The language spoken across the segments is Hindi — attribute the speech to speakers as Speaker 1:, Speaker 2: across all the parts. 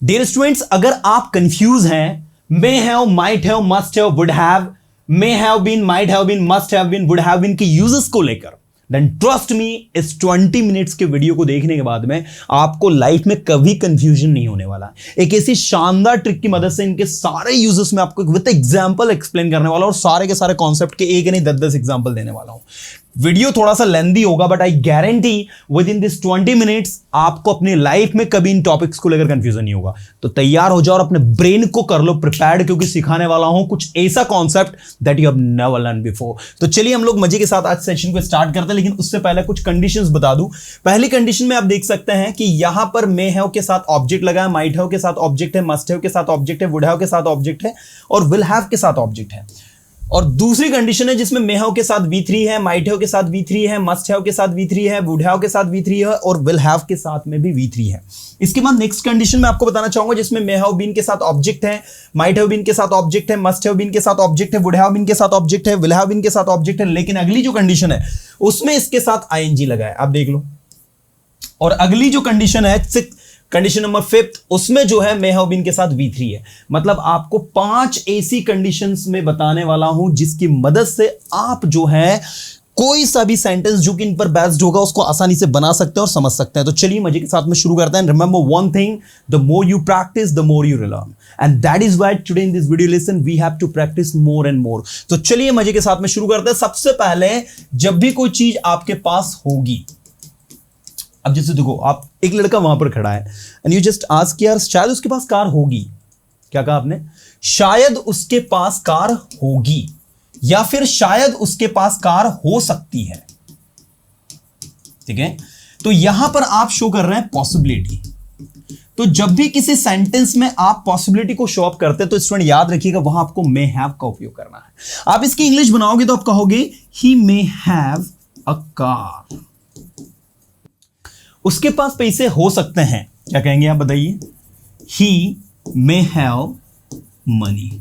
Speaker 1: डियर स्टूडेंट्स, अगर आप कंफ्यूज हैं may have, might have, must have, would have, may have been, might have been, must have been, would have been के यूजेस को लेकर, देन ट्रस्ट मी, इस 20 मिनट्स के वीडियो को देखने के बाद में आपको लाइफ में कभी कंफ्यूजन नहीं होने वाला। एक ऐसी शानदार ट्रिक की मदद से इनके सारे यूजेस में आपको विद एग्जांपल एक्सप्लेन करने वाला हूं और सारे के सारे कॉन्सेप्ट के एक नहीं 10-10 एग्जांपल देने वाला हूं। वीडियो थोड़ा सा लेंदी होगा but I guarantee with in this 20 minutes आपको अपनी लाइफ में कभी इन टॉपिक्स को लेकर कंफ्यूजन नहीं होगा। तो तैयार हो जाओ और अपने ब्रेन को कर लो प्रिपेयर्ड, क्योंकि सिखाने वाला हूं कुछ ऐसा concept that you have never learn before. तो चलिए हम लोग मजे के साथ आज सेशन को स्टार्ट करते हैं, लेकिन उससे पहले कुछ कंडीशंस बता दूं। पहली कंडीशन में आप देख सकते हैं कि यहां पर मे हैव के साथ ऑब्जेक्ट लगा है, माइट हैव के साथ ऑब्जेक्ट है, मस्ट हैव के साथ ऑब्जेक्ट है, वुड हैव के साथ ऑब्जेक्ट है और विल हैव के साथ ऑब्जेक्ट है। और दूसरी कंडीशन है जिसमें मे हैव के साथ V3 है, माइट हैव के साथ V3 है, मस्ट हैव के साथ V3 है, वुड हैव के साथ V3 है और विल हैव के साथ में भी V3 है। इसके बाद नेक्स्ट कंडीशन मैं आपको बताना चाहूंगा जिसमें मे हैव बीन के साथ ऑब्जेक्ट है, माइट हैव बीन के साथ ऑब्जेक्ट है, मस्ट हैव बीन के साथ ऑब्जेक्ट है, वुड हैव बीन के साथ ऑब्जेक्ट है, विल हैव बीन के साथ ऑब्जेक्ट है। लेकिन अगली जो कंडीशन है उसमें इसके साथ ING लगा है, आप देख लो। और अगली जो कंडीशन है कंडीशन नंबर 5 उसमें जो है मे हैव बीन के साथ V3 है। मतलब आपको 5 ऐसी कंडीशंस में बताने वाला हूं जिसकी मदद से आप जो है कोई सा भी सेंटेंस जो कि इन पर बेस्ड होगा उसको आसानी से बना सकते हैं और समझ सकते हैं। तो चलिए मजे के साथ में शुरू करते हैं। Remember one thing, the more you practice the more you learn, and that is why today in this video lesson we have to practice more and more. तो चलिए मजे के साथ में शुरू करते हैं। सबसे पहले जब भी कोई चीज आपके पास होगी, अब जैसे देखो आप एक लड़का वहां पर खड़ा है एंड यू जस्ट आस्क यार शायद उसके पास कार होगी। क्या कहा आपने? शायद उसके पास कार होगी या फिर शायद उसके पास कार हो सकती है। ठीक है, तो यहां पर आप शो कर रहे हैं पॉसिबिलिटी। तो जब भी किसी सेंटेंस में आप पॉसिबिलिटी को शो अप करते हैं तो स्टूडेंट याद रखिएगा वहां आपको मे हैव का उपयोग करना है। आप इसकी इंग्लिश बनाओगे तो आप कहोगे he may have a car. उसके पास पैसे हो सकते हैं, क्या कहेंगे आप बताइए? He may have money.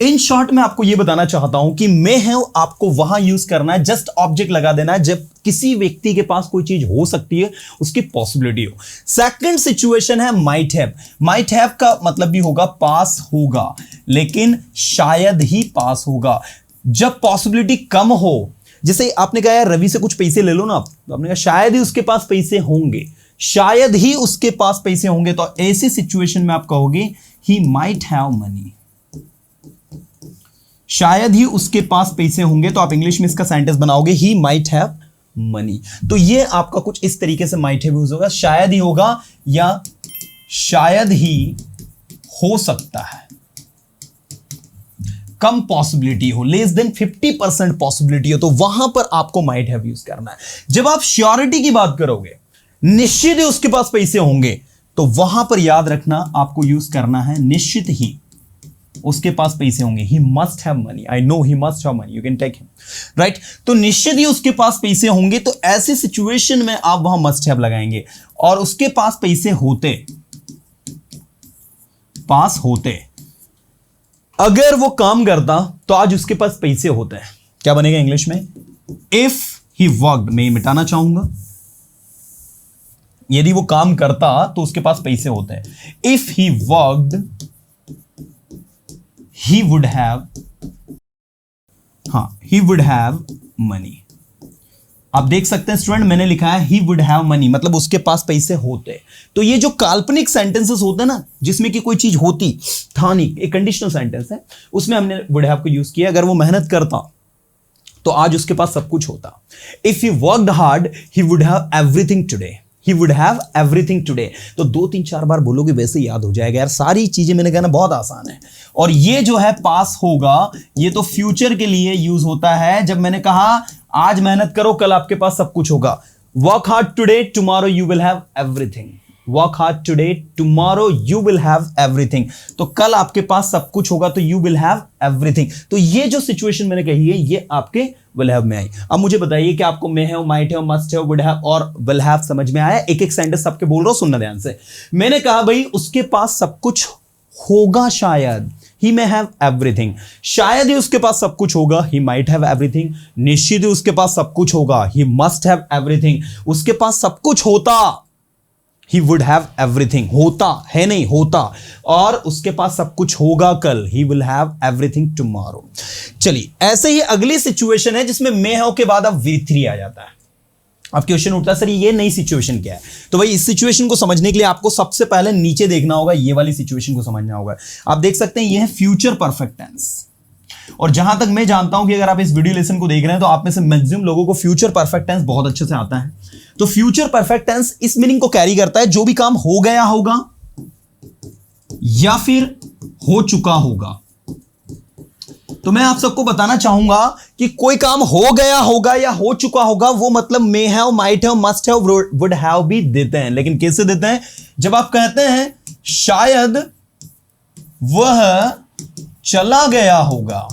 Speaker 1: In short मैं आपको यह बताना चाहता हूं कि मे हैव आपको वहां यूज करना है, जस्ट ऑब्जेक्ट लगा देना है जब किसी व्यक्ति के पास कोई चीज हो सकती है, उसकी पॉसिबिलिटी हो। सेकंड सिचुएशन है माइट हैव। माइट हैव का मतलब भी होगा पास होगा, लेकिन शायद ही पास होगा। जब पॉसिबिलिटी कम हो, जैसे आपने कहा यार रवि से कुछ पैसे ले लो ना आप, तो आपने कहा शायद ही उसके पास पैसे होंगे, शायद ही उसके पास पैसे होंगे। तो ऐसी सिचुएशन में आप कहोगे ही माइट हैव मनी। शायद ही उसके पास पैसे होंगे, तो आप इंग्लिश में इसका सेंटेंस बनाओगे ही माइट हैव मनी। तो ये आपका कुछ इस तरीके से माइट हैव यूज होगा, शायद ही होगा या शायद ही हो सकता है। कम पॉसिबिलिटी हो, लेस देन 50% पॉसिबिलिटी हो, तो वहां पर आपको माइट हैव यूज करना है। जब आप श्योरिटी की बात करोगे, निश्चित ही उसके पास पैसे होंगे, तो वहां पर याद रखना आपको यूज करना है निश्चित ही उसके पास पैसे होंगे। He must have money, I know he must have money, you can take him, right. तो निश्चित ही उसके पास पैसे होंगे, तो ऐसी सिचुएशन में आप वहां मस्ट हैव लगाएंगे। और उसके पास पैसे होते, पास होते, अगर वो काम करता तो आज उसके पास पैसे होते हैं। क्या बनेगा इंग्लिश में? इफ ही वर्क्ड, मैं मिटाना चाहूंगा, यदि वो काम करता तो उसके पास पैसे होते हैं। If he worked he would have, he would have money. आप देख सकते हैं स्टूडेंट, मैंने लिखा है ही वुड हैव मनी, मतलब उसके पास पैसे होते। तो ये जो काल्पनिक सेंटेंसेस होते हैं ना, जिसमें कि कोई चीज होती था नहीं, एक कंडीशनल सेंटेंस है, उसमें हमने वुड हैव को यूज किया। अगर वो मेहनत करता तो आज उसके पास सब कुछ होता। If he worked hard he would have everything today, he would have everything today. तो 2-3-4 बार बोलोगे वैसे याद हो जाएगा यार। सारी चीजें मैंने कहना बहुत आसान है। और ये जो है पास होगा, ये तो फ्यूचर के लिए यूज होता है। जब मैंने कहा आज मेहनत करो कल आपके पास सब कुछ होगा। Work hard today tomorrow you will have everything. Work hard today tomorrow you will have everything. तो कल आपके पास सब कुछ होगा तो यू विल हैव एवरीथिंग। तो ये जो सिचुएशन मैंने कही है ये आपके विल हैव में आई। अब मुझे बताइए कि आपको मे have, might have, must have, would have और विल हैव समझ में आया? एक एक सेंटेंस सबके बोल रहा हूं, सुनना ध्यान से। मैंने कहा भाई उसके पास सब कुछ होगा, शायद ही may have everything। शायद ही उसके पास सब कुछ होगा, he might have everything। निश्चित ही उसके पास सब कुछ होगा, he must have everything। उसके पास सब कुछ होता, ही वुड हैव एवरीथिंग, होता है नहीं होता, और उसके पास सब कुछ होगा कल, ही विल हैव एवरीथिंग टुमारो। चलिए, ऐसे ही अगली सिचुएशन है जिसमें मे हैव के बाद अब V3 आ जाता है। अब क्वेश्चन उठता है सर ये नई सिचुएशन क्या है? तो भाई इस सिचुएशन को समझने के लिए आपको सबसे पहले नीचे देखना होगा, ये वाली सिचुएशन को समझना होगा। आप देख सकते हैं ये है फ्यूचर परफेक्ट टेंस, और जहां तक मैं जानता हूं कि अगर आप इस वीडियो लेसन को देख रहे हैं तो आप में से मैक्सिमम लोगों को फ्यूचर परफेक्ट टेंस बहुत अच्छे से आता है। तो फ्यूचर परफेक्ट टेंस इस मीनिंग को कैरी करता है जो भी काम हो गया होगा या फिर हो चुका होगा। तो मैं आप सबको बताना चाहूंगा कि कोई काम हो गया होगा या हो चुका होगा, वो मतलब मे have, might have, must have, would have भी देते हैं। लेकिन कैसे देते हैं? जब आप कहते हैं शायद वह चला गया होगा,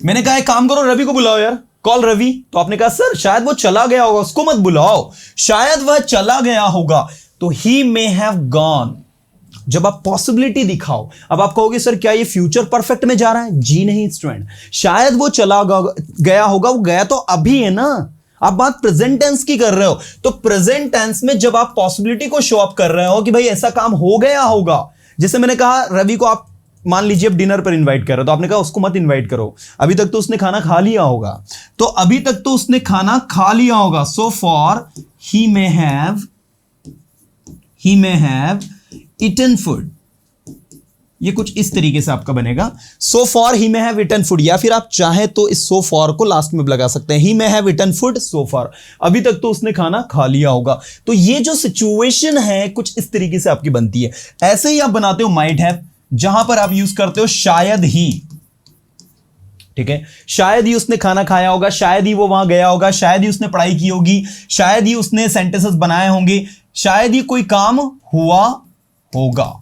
Speaker 1: मैंने कहा एक काम करो रवि को बुलाओ यार, कॉल रवि, तो आपने कहा सर शायद वो चला गया होगा, उसको मत बुलाओ, शायद वह चला गया होगा, तो ही मे हैव गॉन। जब आप पॉसिबिलिटी दिखाओ, अब आप कहोगे सर क्या ये फ्यूचर परफेक्ट में जा रहा है? जी नहीं स्टूडेंट, शायद वो चला गया होगा, वो गया तो अभी है ना, आप बात प्रेजेंट टेंस की कर रहे हो। तो प्रेजेंट टेंस में जब आप पॉसिबिलिटी को शो अप कर रहे हो कि भाई ऐसा काम हो गया होगा, जैसे मैंने कहा रवि को आप मान लीजिए अब डिनर पर इनवाइट कर रहे हो, तो आपने कहा उसको मत इनवाइट करो, अभी तक तो उसने खाना खा लिया होगा, तो अभी तक तो उसने खाना खा लिया होगा, so for he may have eaten food. ये कुछ इस तरीके से आपका बनेगा, so for he may have eaten food, या फिर आप चाहे तो इस सो फॉर को लास्ट में लगा सकते हैं, he may have eaten food so far, अभी तक तो उसने खाना खा लिया होगा। तो ये जो सिचुएशन है कुछ इस तरीके से आपकी बनती है। ऐसे ही आप बनाते हो माइट हैव, जहां पर आप यूज करते हो शायद ही, ठीक है, शायद ही उसने खाना खाया होगा, शायद ही वो वहां गया होगा, शायद ही उसने पढ़ाई की होगी, शायद ही उसने सेंटेंसेस बनाए होंगे, शायद ही कोई काम हुआ होगा।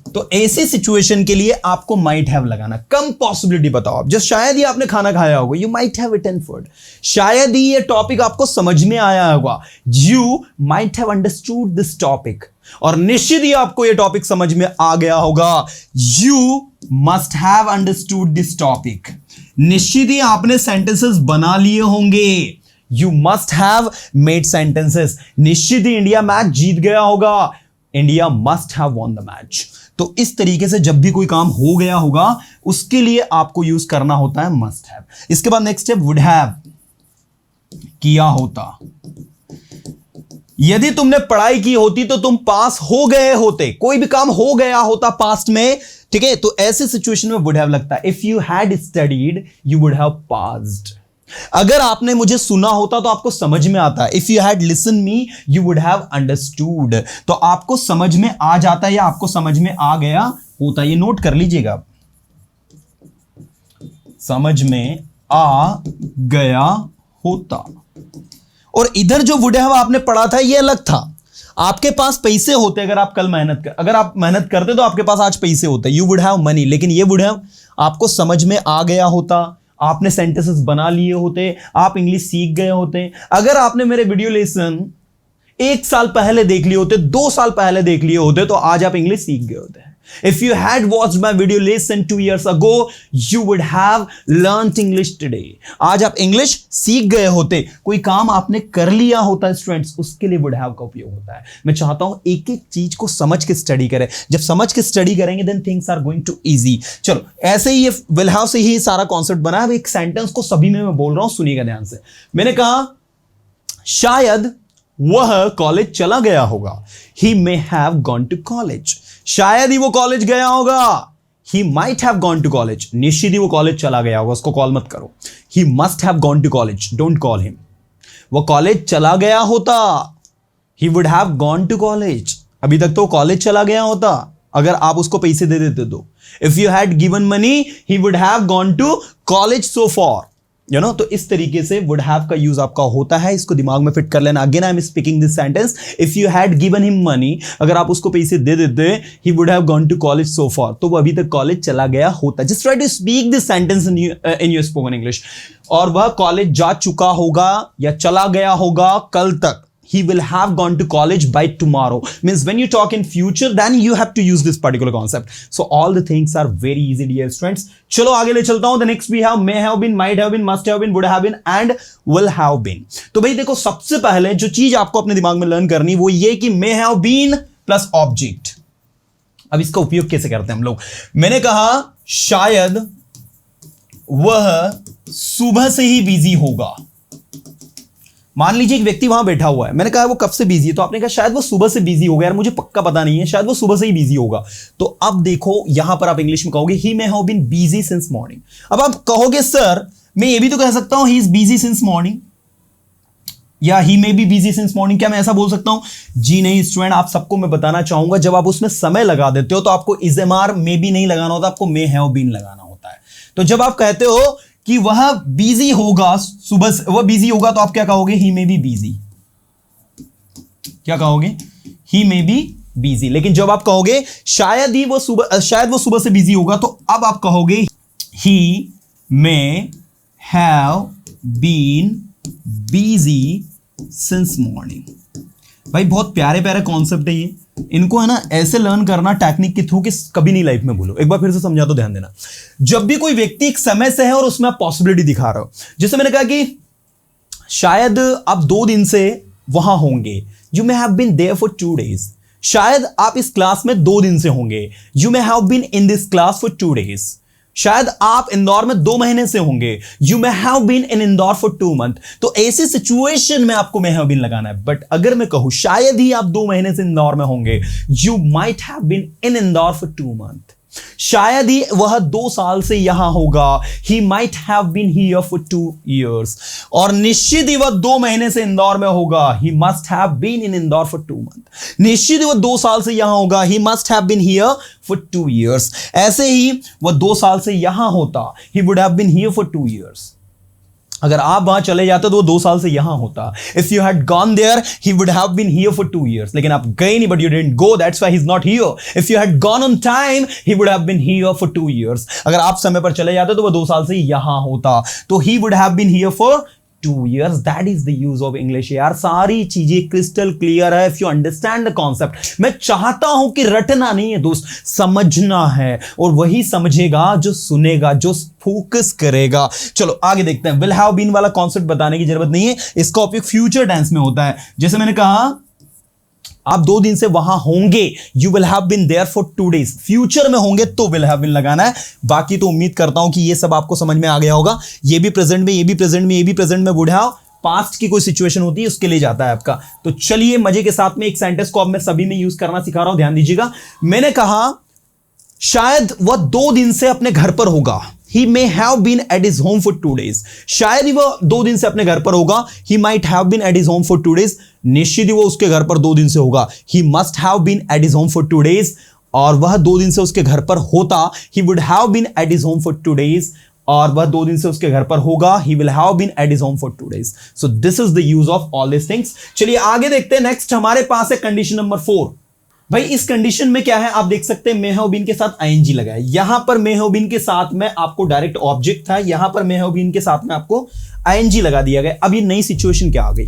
Speaker 1: तो ऐसी सिचुएशन के लिए आपको माइट हैव लगाना। कम पॉसिबिलिटी बताओ आप, जस्ट शायद ही आपने खाना खाया होगा, you might have eaten food, शायद ही ये टॉपिक आपको समझ में आया होगा, you might have understood this topic, और निश्चित ही आपको ये टॉपिक समझ में आ गया होगा, you must have understood this topic, निश्चित ही आपने सेंटेंसेस बना लिए होंगे, you must have made sentences, निश्चित ही इंडिया मैच जीत गया होगा, India must have won the match. तो इस तरीके से जब भी कोई काम हो गया होगा उसके लिए आपको यूज करना होता है मस्ट हैव। इसके बाद नेक्स्ट है वुड हैव, किया होता। यदि तुमने पढ़ाई की होती तो तुम पास हो गए होते, कोई भी काम हो गया होता पास्ट में, ठीक है, तो ऐसे सिचुएशन में वुड हैव लगता है। If you had studied you would have passed, अगर आपने मुझे सुना होता तो आपको समझ में आता है। If you had listen me you would have understood, तो आपको समझ में आ जाता है या आपको समझ में आ गया होता, ये नोट कर लीजिएगा, समझ में आ गया होता। और इधर जो वुड हैव आपने पढ़ा था ये अलग था, आपके पास पैसे होते, अगर आप कल अगर आप मेहनत करते तो आपके पास आज पैसे होते, यू वुड हैव मनी, लेकिन ये वुड हैव आपको समझ में आ गया होता, आपने सेंटेंसेस बना लिए होते, आप इंग्लिश सीख गए होते। अगर आपने मेरे वीडियो लेसन 1 साल पहले देख लिए होते, 2 साल पहले देख लिए होते, तो आज आप इंग्लिश सीख गए होते। If you had watched my video lesson 2 years ago, you would have learned English today. आज आप इंग्लिश सीख गए होते, कोई काम आपने कर लिया होता है स्टूडेंट्स, उसके लिए would have का उपयोग होता है। मैं चाहता हूं एक एक चीज को समझ के स्टडी करें, जब समझ के स्टडी करेंगे then things are going to easy। चलो ऐसे ही ये will have से ही सारा कॉन्सेप्ट बना है। एक सेंटेंस को सभी में मैं बोल रहा हूं, सुनिएगा ध्यान से। मैंने कहा शायद वह कॉलेज चला गया होगा, he may have gone to college, शायद ही वो कॉलेज गया होगा, he might have gone to college, निश्चित ही वो कॉलेज चला गया होगा, उसको कॉल मत करो, he must have gone to college, don't call him, वो कॉलेज चला गया होता, he would have gone to college, अभी तक तो कॉलेज चला गया होता अगर आप उसको पैसे दे देते तो। if you had given money he would have gone to college so far, you know, तो इस तरीके से would have का यूज आपका होता है, इसको दिमाग में फिट कर लेना। Again I am speaking this sentence, if you had given him money, अगर आप उसको पैसे दे देते, he would have gone to college so far, तो वो अभी तक कॉलेज चला गया होता। Just try to speak this sentence in your spoken English. और वह कॉलेज जा चुका होगा या चला गया होगा कल तक, he will have gone to college by tomorrow. Means when you talk in future, then you have to use this particular concept. So all the things are very easy, dear students. चलो आगे ले चलता हूं. The next we have may have been, might have been, must have been, would have been and will have been. तो भाई देखो, सबसे पहले जो चीज आपको अपने दिमाग में लर्न करनी वो ये कि may have been plus object. अब इसका उपयोग कैसे करते हैं हम लोग? मैंने कहा शायद वह सुबह से ही बिजी होगा. मान लीजिए एक व्यक्ति वहां बैठा हुआ है. मैंने कहा वो कब से बिजी है, तो आपने कहा शायद वो सुबह से बिजी होगा. यार मुझे पक्का पता नहीं है, शायद वो सुबह से ही बिजी होगा. तो अब देखो यहां पर आप इंग्लिश में कहोगे he may have been busy since morning. अब आप कहोगे सर मैं ये भी तो कह सकता हूं he is busy since morning या he may be busy since morning. क्या मैं ऐसा बोल सकता हूं? जी नहीं स्टूडेंट, आप सबको मैं बताना चाहूंगा जब आप उसमें समय लगा देते हो तो आपको is am are may be नहीं लगाना होता, आपको मे हैव बीन लगाना होता है. तो जब आप कहते हो कि वह बिजी होगा सुबह से, वह बिजी होगा, तो आप क्या कहोगे? He may be busy. क्या कहोगे? He may be busy. लेकिन जब आप कहोगे शायद वो सुबह से बिजी होगा, तो अब आप कहोगे he may have been busy since morning. भाई बहुत प्यारे प्यारे कॉन्सेप्ट है ये. इनको है ना ऐसे लर्न करना टेक्निक के थ्रू कि कभी नहीं लाइफ में भूलो. एक बार फिर से समझा तो ध्यान देना. जब भी कोई व्यक्ति एक समय से है और उसमें आप पॉसिबिलिटी दिखा रहे हो, जैसे मैंने कहा कि शायद आप 2 दिन से वहां होंगे, you may have been there for 2 days. शायद आप इस क्लास में 2 दिन से होंगे, you may have been in this class for 2 days. शायद आप इंदौर में 2 महीने से होंगे, you may have been in Indore for 2 months. तो ऐसी सिचुएशन में आपको मे हैव बीन लगाना है. बट अगर मैं कहूं शायद ही आप 2 महीने से इंदौर में होंगे, you might have been in Indore for 2 months. शायद ही वह 2 साल से यहां होगा, he might have been here for 2 years. और निश्चित ही वह 2 महीने से इंदौर में होगा, he must have been in Indore for 2 months. निश्चित ही वह 2 साल से यहां होगा, he must have been here for 2 years. ऐसे ही वह 2 साल से यहां होता, he would have been here for 2 years. अगर आप वहां चले जाते तो वो 2 साल से यहां होता. If you had gone there he would have been here for 2 years. लेकिन आप गए नहीं, but you didn't go, that's why he is not here. If you had gone on time he would have been here for 2 years. अगर आप समय पर चले जाते तो वो 2 साल से यहां होता. तो he would have been here for 2 years. That is the use of English. यार सारी चीजें क्रिस्टल क्लियर है. If you understand the concept. मैं चाहता हूं कि रटना नहीं है दोस्त, समझना है. और वही समझेगा जो सुनेगा, जो फोकस करेगा. चलो आगे देखते हैं. विल हैव बीन वाला कॉन्सेप्ट बताने की जरूरत नहीं है, इसका उपयोग फ्यूचर टेंस में होता है. जैसे मैंने कहा आप 2 दिन से वहां होंगे, you will have been there for 2 days. Future में होंगे तो विल हैव बीन लगाना है. बाकी तो उम्मीद करता हूं कि ये सब आपको समझ में आ गया होगा. ये भी प्रेजेंट में, ये भी प्रेजेंट में, ये भी प्रेजेंट में वुड हैव. पास्ट की कोई सिचुएशन होती है उसके लिए जाता है आपका. तो चलिए मजे के साथ में एक सेंटेंस को अब मैं सभी में यूज करना सिखा रहा हूं, ध्यान दीजिएगा. मैंने कहा शायद वह 2 दिन से अपने घर पर होगा, he may have been at his home for 2 days. शायद ही वह 2 दिन से अपने घर पर होगा, he might have been at his home for 2 days. निश्चित ही वो उसके घर पर 2 दिन से होगा, he must have been at his home for 2 days. और वह 2 दिन से उसके घर पर होता, he would have been at his home for 2 days. और वह 2 दिन से उसके घर पर होगा, he will have been at his home for 2 days. So this is the use of all these things. चलिए आगे देखते हैं. नेक्स्ट हमारे पास है कंडीशन नंबर 4. भाई इस कंडीशन में क्या है, आप देख सकते हैं मे हैव बीन के साथ आईएनजी लगा है. यहां पर मे हैव बीन के साथ में आपको डायरेक्ट ऑब्जेक्ट था, यहां पर मे हैव बीन के साथ में आपको आईएनजी लगा दिया गया. अब ये नई सिचुएशन क्या आ गई,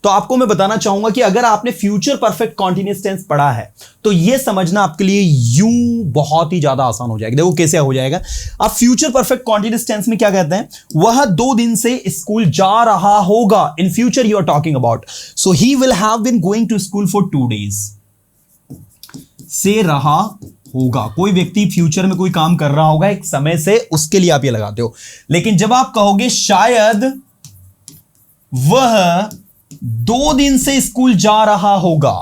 Speaker 1: तो आपको मैं बताना चाहूंगा कि अगर आपने फ्यूचर परफेक्ट कॉन्टिन्यूअस टेंस पढ़ा है तो ये समझना आपके लिए यूं बहुत ही ज्यादा आसान हो जाएगा. देखो कैसे हो जाएगा. आप फ्यूचर परफेक्ट कॉन्टिन्यूअस टेंस में क्या कहते हैं, वह 2 दिन से स्कूल जा रहा होगा. In future you are talking about, so he will have been going to school for 2 days. से रहा होगा, कोई व्यक्ति फ्यूचर में कोई काम कर रहा होगा एक समय से, उसके लिए आप ये लगाते हो. लेकिन जब आप कहोगे शायद वह 2 दिन से स्कूल जा रहा होगा,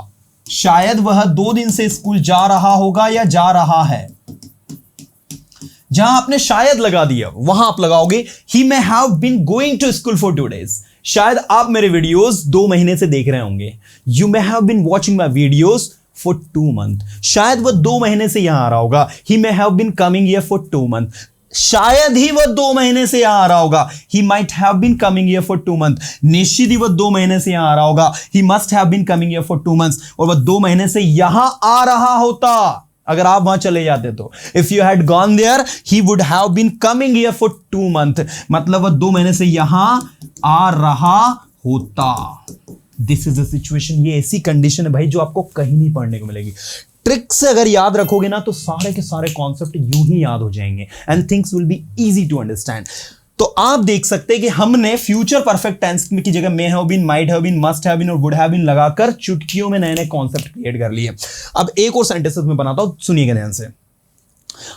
Speaker 1: शायद वह 2 दिन से स्कूल जा रहा होगा या जा रहा है, जहां आपने शायद लगा दिया वहां आप लगाओगे he may have been going to school for 2 days. शायद आप मेरे वीडियोस 2 महीने से देख रहे होंगे, you may have been watching my videos for 2 months. शायद वह 2 महीने से यहां आ रहा होगा, he may have been coming here for 2 months. शायद ही वह 2 महीने से यहां आ रहा होगा, he might have been coming here for 2 months. निश्चित ही वह 2 महीने से यहां आ रहा होगा, he must have been coming here for 2 months. और वह 2 महीने से यहां आ रहा होता अगर आप वहां चले जाते तो. If you had gone there he would have been coming here for 2 months. मतलब वह 2 महीने से यहां आ रहा होता. दिस इज द सिचुएशन, ये ऐसी कंडीशन है भाई जो आपको कहीं नहीं पढ़ने को मिलेगी। ट्रिक से अगर याद रखोगे ना तो सारे के सारे कॉन्सेप्ट यूं ही याद हो जाएंगे and things will be easy to understand. तो आप देख सकते हैं कि हमने फ्यूचर परफेक्ट टेंस की जगह may have been, might have been, must have been और वुड हैव बीन लगाकर चुटकियों में नए नए कॉन्सेप्ट क्रिएट कर लिए। अब एक और सेंटेंसेस में बनाता हूं, सुनिएगा ध्यान से।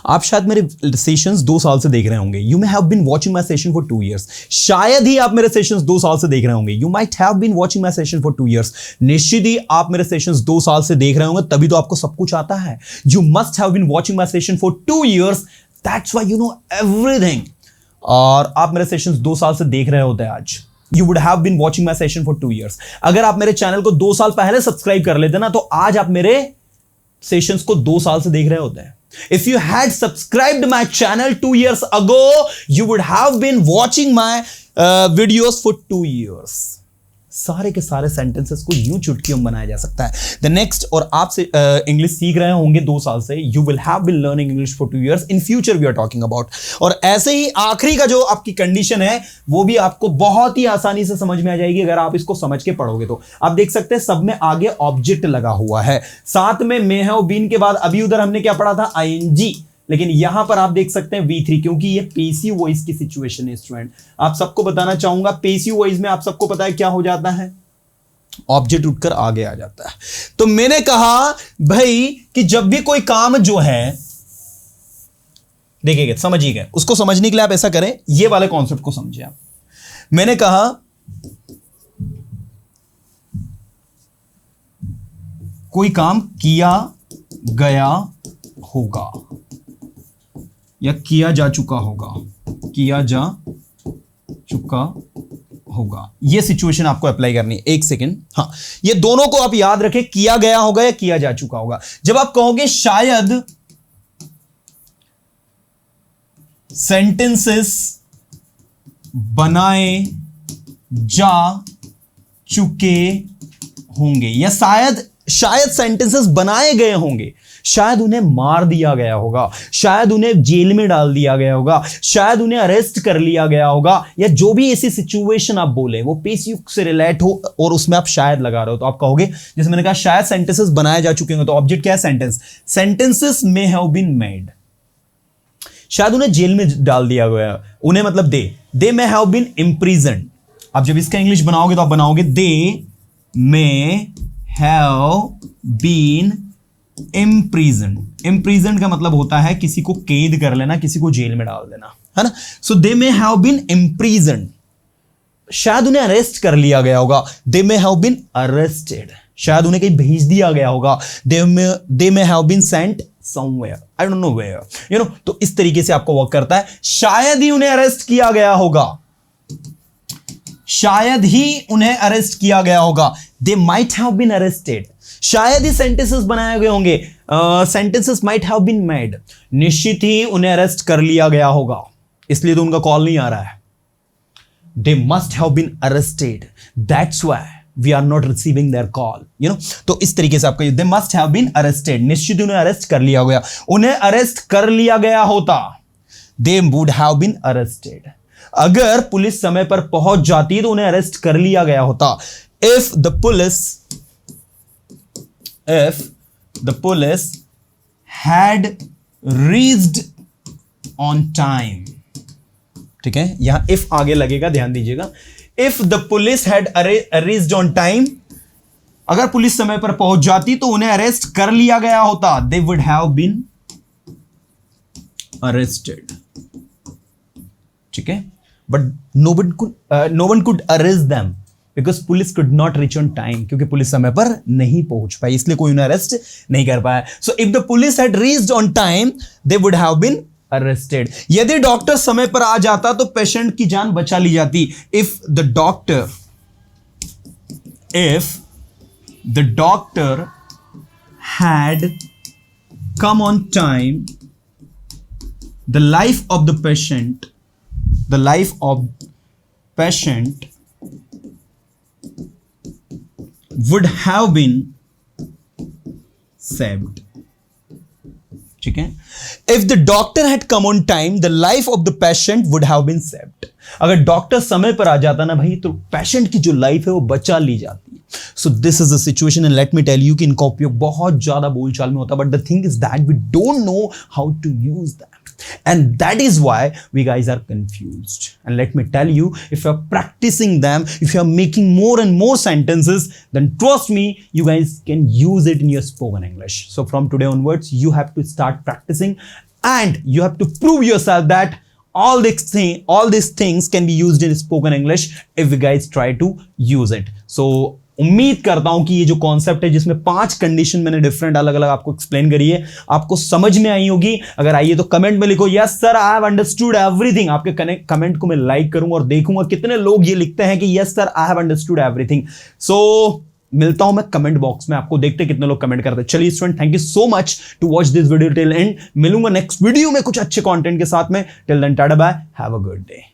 Speaker 1: आप शायद मेरे सेशंस 2 साल से देख रहे होंगे। You may have been watching my session for 2 years। शायद ही आप मेरे सेशंस 2 साल से देख रहे होंगे। You might have been watching my session for 2 years। निश्चित ही आप मेरे सेशंस 2 साल से देख रहे होंगे, तभी तो आपको सब कुछ आता है। You must have been watching my session for 2 years, that's why you know everything. और आप मेरे सेशंस 2 साल से देख रहे होते हैं आज। You would have been watching my session for 2 years। अगर आप मेरे चैनल को 2 साल पहले सब्सक्राइब कर लेते ना तो आज आप मेरे सेशंस को 2 साल से देख रहे होते हैं। If you had subscribed my channel 2 years ago, you would have been watching my videos for 2 years। सारे के सारे सेंटेंसेस को यूं चुटकियों में बनाया जा सकता है। द नेक्स्ट, और आप से इंग्लिश सीख रहे होंगे 2 साल से, you will have been learning English for 2 years। In future we are talking about. और ऐसे ही आखिरी का जो आपकी कंडीशन है वो भी आपको बहुत ही आसानी से समझ में आ जाएगी अगर आप इसको समझ के पढ़ोगे तो। आप देख सकते हैं सब में आगे ऑब्जेक्ट लगा हुआ है, साथ में मे हैव बीन के बाद अभी उधर हमने क्या पढ़ा था, आईएनजी, लेकिन यहां पर आप देख सकते हैं V3, क्योंकि ये पेसिव वॉइस की सिचुएशन है स्टूडेंट। आप सबको बताना चाहूंगा, पेसिव वॉइस में आप सबको पता है क्या हो जाता है, ऑब्जेक्ट उठकर आगे आ जाता है। तो मैंने कहा भाई कि जब भी कोई काम जो है, देखिएगा समझिएगा, उसको समझने के लिए आप ऐसा करें, ये वाले कॉन्सेप्ट को समझिए आप। मैंने कहा कोई काम किया गया होगा या किया जा चुका होगा, किया जा चुका होगा, ये सिचुएशन आपको अप्लाई करनी है। एक सेकेंड, हाँ, ये दोनों को आप याद रखें, किया गया होगा या किया जा चुका होगा। जब आप कहोगे शायद सेंटेंसेस बनाए जा चुके होंगे या शायद सेंटेंसेस बनाए गए होंगे, शायद उन्हें मार दिया गया होगा, शायद उन्हें जेल में डाल दिया गया होगा, शायद उन्हें अरेस्ट कर लिया गया होगा, या जो भी ऐसी सिचुएशन आप बोले वो पेसिव से रिलेट हो और उसमें आप शायद लगा रहे हो, तो आप कहोगे, जैसे मैंने कहा शायद सेंटेंसेस बनाए जा चुके होंगे, तो ऑब्जेक्ट क्या है, sentence. Sentences may have been made, शायद उन्हें जेल में डाल दिया गया, उन्हें मतलब they may have been imprisoned. आप जब इसका इंग्लिश बनाओगे तो आप बनाओगे they may have been imprisoned. Imprisoned का मतलब होता है किसी को कैद कर लेना, किसी को जेल में डाल देना, है ना। So they may have been imprisoned, शायद उन्हें अरेस्ट कर लिया गया होगा, they may have been arrested, शायद उन्हें कहीं भेज दिया गया होगा, they may have been sent somewhere, I don't know where, you know. तो इस तरीके से आपको वर्क करता है, शायद ही उन्हें अरेस्ट किया गया होगा, शायद ही उन्हें अरेस्ट किया गया होगा, they might have been arrested, शायद ही सेंटेंसेस बनाए गए होंगे, sentences might have been made, निश्चित ही उन्हें अरेस्ट कर लिया गया होगा, इसलिए तो उनका कॉल नहीं आ रहा है, they must have been arrested, that's why we are not receiving their call, you know. तो इस तरीके से आपका they must have been arrested, निश्चित उन्हें अरेस्ट कर लिया गया, उन्हें अरेस्ट कर लिया गया होता, they would have been arrested, अगर पुलिस समय पर पहुंच जाती तो उन्हें अरेस्ट कर लिया गया होता, if the police had reached on time, ठीक है, यहां if आगे लगेगा, ध्यान दीजिएगा, if the police had reached on time, अगर पुलिस समय पर पहुंच जाती तो उन्हें अरेस्ट कर लिया गया होता, they would have been arrested, ठीक है, but no one could arrest them because police could not reach on time, क्योंकि पुलिस समय पर नहीं पहुंच पाई, इसलिए कोई उन्हें अरेस्ट नहीं कर पाया। So if the police had reached on time, they would have been arrested। यदि डॉक्टर समय पर आ जाता तो पेशेंट की जान बचा ली जाती। If the doctor had come on time, the life of the patient would have been saved, ठीक है। If the doctor had come on time, the life of the patient would have been saved। अगर डॉक्टर समय पर आ जाता ना भाई तो पेशेंट की जो लाइफ है वो बचा ली जाती है। So this is the situation and let me tell you कि इनका उपयोग बहुत ज्यादा बोलचाल में होता है, but the thing is that we don't know how to use that. And that is why we guys are confused. And let me tell you, if you're practicing them, if you're making more and more sentences, then trust me, you guys can use it in your spoken English. So from today onwards, you have to start practicing and you have to prove yourself that all these things can be used in spoken English if you guys try to use it. So उम्मीद करता हूं कि ये जो कॉन्सेप्ट है जिसमें 5 कंडीशन मैंने डिफरेंट अलग अलग आपको एक्सप्लेन करी है, आपको समझ में आई होगी. अगर आई है तो कमेंट में लिखो yes sir I have understood everything. आपके कमेंट को मैं लाइक करूंगा और देखूंगा कितने लोग ये लिखते हैं कि yes sir I have understood everything. So मिलता हूं मैं कमेंट बॉक्स में, आपको देखते कितने लोग कमेंट करते हैं. चलिए student, thank you so much to watch this video till end. मिलूंगा नेक्स्ट वीडियो में कुछ अच्छे कंटेंट के साथ में. Till then tata bye, have a good day.